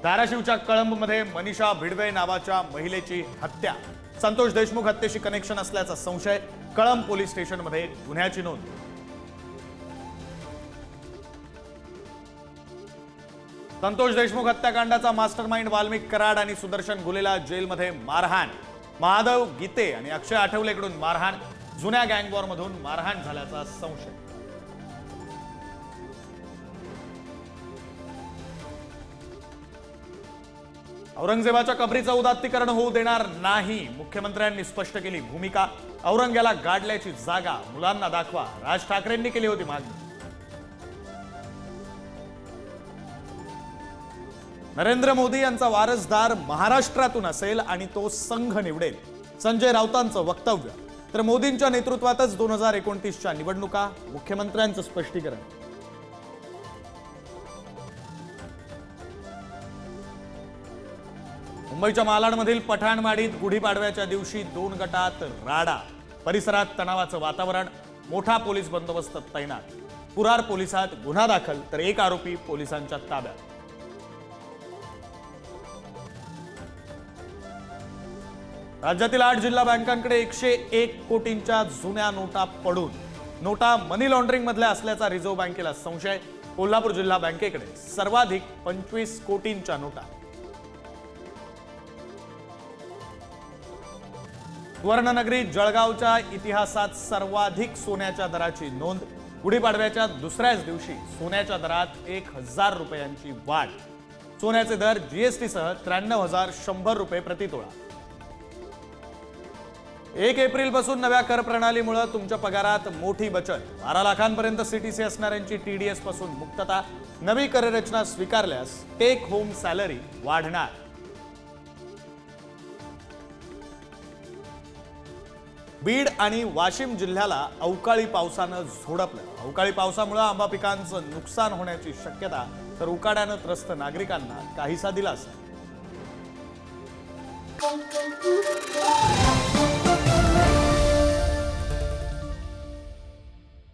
धाराशिवच्या कळंबमध्ये मनीषा भिडवे नावाच्या महिलेची हत्या। संतोष देशमुख हत्येशी कनेक्शन असल्याचा संशय। कळंब पोलीस स्टेशनमध्ये गुन्ह्याची नोंद। संतोष देशमुख हत्याकांडाचा मास्टरमाइंड वाल्मिक कराड आणि सुदर्शन गुलेला जेलमध्ये मारहाण। महादेव गीते आणि अक्षय आठवलेकडून मारहाण। जुन्या गँगवॉरमधून मारहाण झाल्याचा संशय। औरंगजेबाच्या कबरीचं उदात्तीकरण होऊ देणार नाही, मुख्यमंत्र्यांनी स्पष्ट केली भूमिका। औरंग्याला गाडल्याची जागा मुलांना दाखवा, राज ठाकरेंनी केली होती मागणी। नरेंद्र मोदी यांचा वारसदार महाराष्ट्रातून असेल आणि तो संघ निवडेल, संजय राऊतांचं वक्तव्य। तर मोदींच्या नेतृत्वातच 2029च्या निवडणुका, मुख्यमंत्र्यांचं स्पष्टीकरण। मुंबईच्या मालाडमधील पठाणवाडीत गुढीपाडव्याच्या दिवशी 2 गटात राडा। परिसरात तणावाचं वातावरण, मोठा पोलीस बंदोबस्त तैनात। पुरार पोलिसात गुन्हा दाखल, तर एक आरोपी पोलिसांच्या ताब्यात। राज्यातील 8 जिल्हा बँकांकडे 101 कोटींच्या जुन्या नोटा पडून। नोटा मनी लॉन्ड्रिंग मधल्या असल्याचा रिझर्व्ह बँकेला संशय। कोल्हापूर जिल्हा बँकेकडे सर्वाधिक 25 कोटींच्या नोटा। सुवर्णनगरी जळगावच्या इतिहासात सर्वाधिक सोन्याच्या दराची नोंद। गुढीपाडव्याच्या दुसऱ्याच दिवशी सोन्याच्या दरात 1000 रुपयांची वाढ। सोन्याचे दर जीएसटी सह 93,100 रुपये प्रतितोळा। 1 एप्रिल पासून नव्या कर प्रणालीमुळे तुमच्या पगारात मोठी बचत। 12 लाखांपर्यंत सीटीसी असणाऱ्यांची टीडीएस पासून मुक्तता। नवी कर रचना स्वीकारल्यास टेक होम सॅलरी वाढणार। बीड आणि वाशिम जिल्ह्याला अवकाळी पावसानं झोडपलं। अवकाळी पावसामुळे आंबा पिकांचं नुकसान होण्याची शक्यता, तर उकाड्यानं त्रस्त नागरिकांना काहीसा दिलासा।